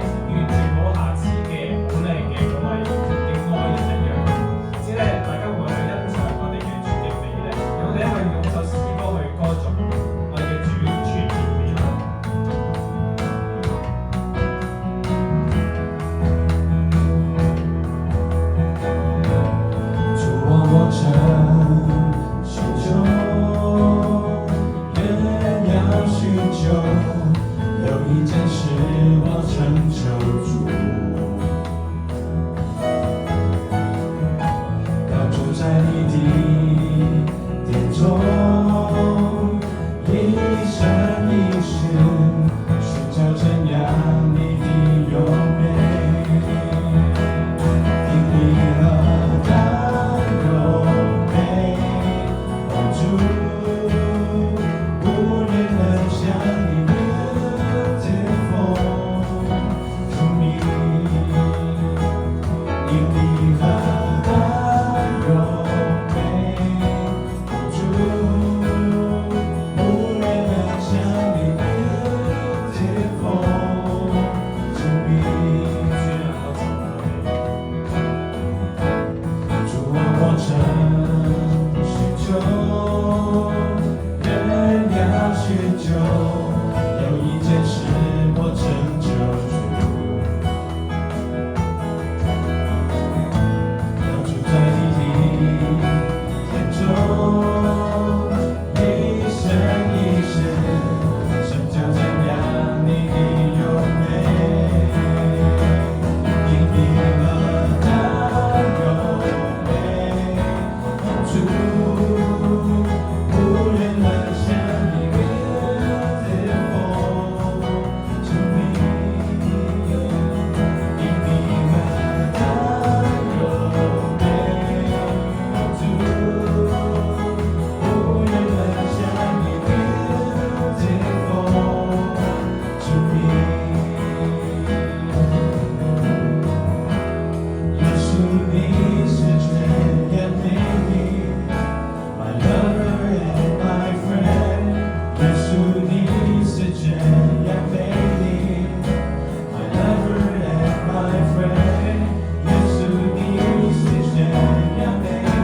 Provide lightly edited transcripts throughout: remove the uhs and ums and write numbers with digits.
完全冇瑕疵嘅好靚嘅嗰位嘅愛人一樣。而且咧，大家會去欣賞我哋嘅主嘅美麗，我哋可以用首詩歌去歌頌我哋嘅主全然美麗。主啊，我真心中也要寻求，有一件事我曾求主，要住在你的殿中，一生一世，寻找怎样你的优美。因你何等柔美，哦主，无人能像你 beautiful to me。因你何等柔美，哦主，无人能像你 beautiful to me。主啊，我真寻求，人要寻求，有一件事我曾求主，要住在你的殿中，一生一世，成就怎样你的优美。因你何等柔美，哦主，无人能像你 beautiful to me。因你何等柔美，哦主，无人能像你 beautiful to me。耶稣，你是全然美丽 ，My lover and my friend。耶稣，你是全然美丽 ，My lover and my friend。耶稣，你是全然美丽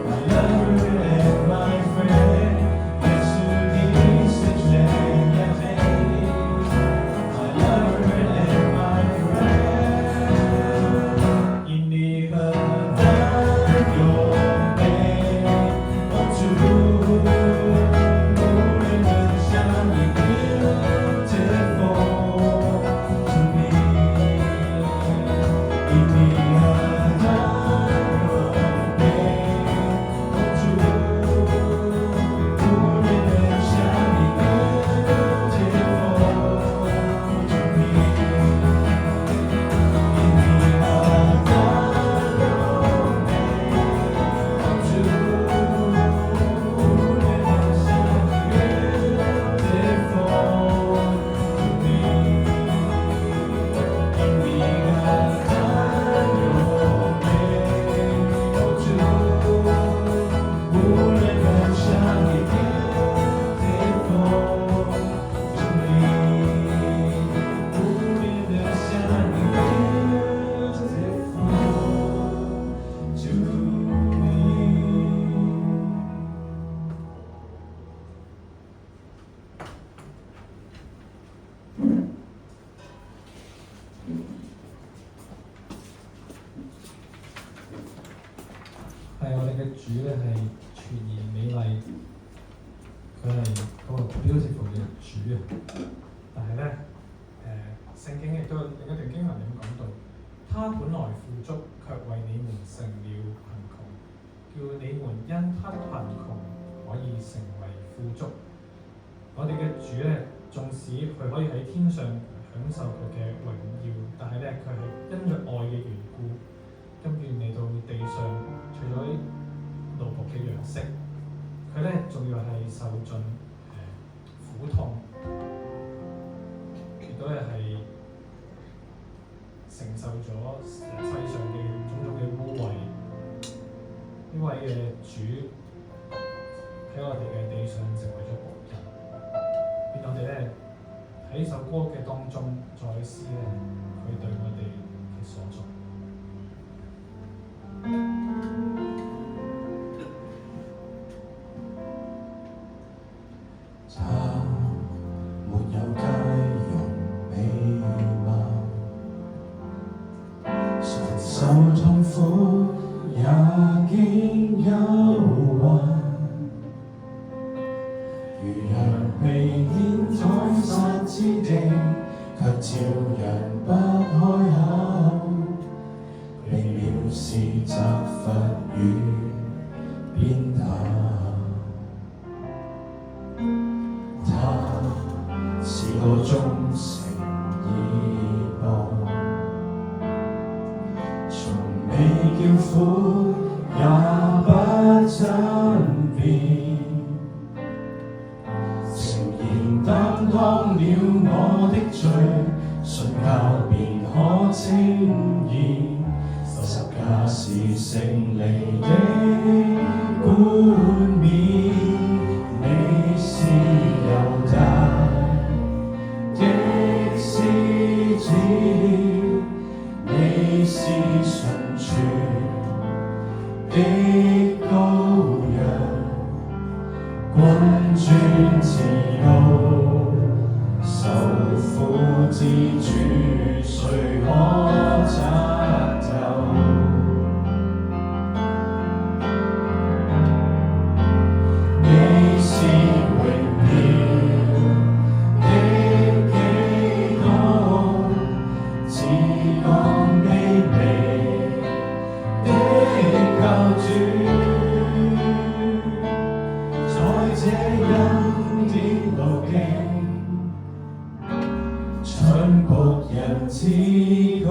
，My lover and my friend。耶稣，你是全然美丽 ，My lover and my friend。因你何等柔美，哦主，无人能像你 beautiful to me。因你何等柔美，哦主，无人能像你 beautiful to me。因你何等柔美，哦主，无人能像你 beautiful to me。因你何等柔美，哦主，无人能像你 beautiful to me。无人能像你 beautiful to me。係我哋嘅主咧係全然美麗，佢係嗰個 beautiful 嘅主啊！但係咧聖經亦都另一段經文咁講到，他本來富足，卻為你們成了貧窮，叫你們因他的貧窮可以成為富足。我哋嘅主咧，縱使佢可以喺天上享受佢嘅榮耀，但係咧佢係因着愛嘅緣故，甘願嚟到地上，除咗奴僕嘅樣式，佢咧仲要係受盡苦痛，亦都係承受咗世上嘅種種嘅污穢。呢位嘅主喺我哋嘅地上成為咗僕人，變我哋咧喺喺呢首歌嘅當中再思咧佢對我哋嘅所作。他沒有佳容美貌，承受痛苦也經憂患。如羊被牽宰殺之地，卻照樣不開口，被藐視責罰與鞭打。他是個忠誠義僕，從未叫苦也不爭辯，誠然擔當了我的罪，信靠便可稱義，十架是勝利的冠冕。你是猶大的獅子，你是純全的羔羊，君尊至高，受苦之主，誰可測透？你是榮耀的基督，至降卑微的救主，在這恩典路徑，唱僕人之歌。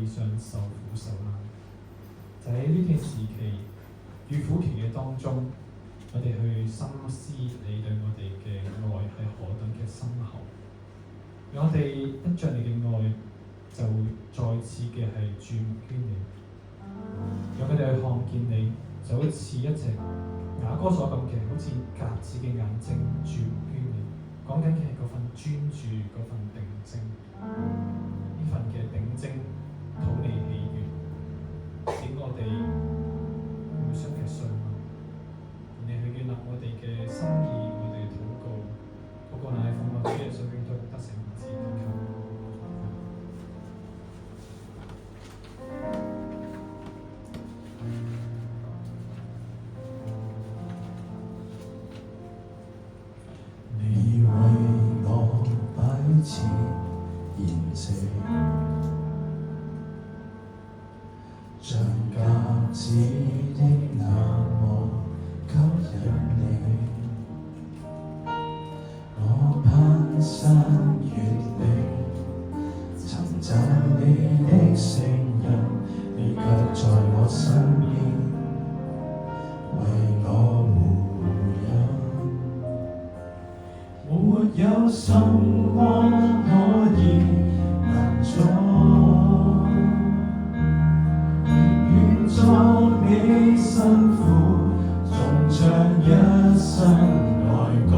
上受苦受難。就喺呢段時期與苦期嘅當中，我哋去深思你對我哋嘅愛係何等嘅深厚，讓我哋因着你嘅愛就再次嘅係注目於你，讓佢哋去看見你，就好似一隻雅歌所講嘅，好似鴿子嘅眼睛注目於你，講緊嘅係嗰份專注，嗰份定睛，呢份嘅定睛討你喜悅，使我哋互相嘅信任，你去悅納我哋嘅心意，我哋嘅禱告，嗰個乃係奉我主耶穌基督得勝名字祈求。你為我擺設筵席，像鴿子的眼望吸引你。我攀山越嶺，尋找你的聲音，你卻在我身邊，為我護蔭。沒有什麼可以難阻，願作你新婦，頌唱一生愛歌。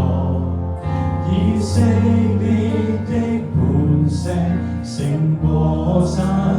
以色列的磐石勝過山。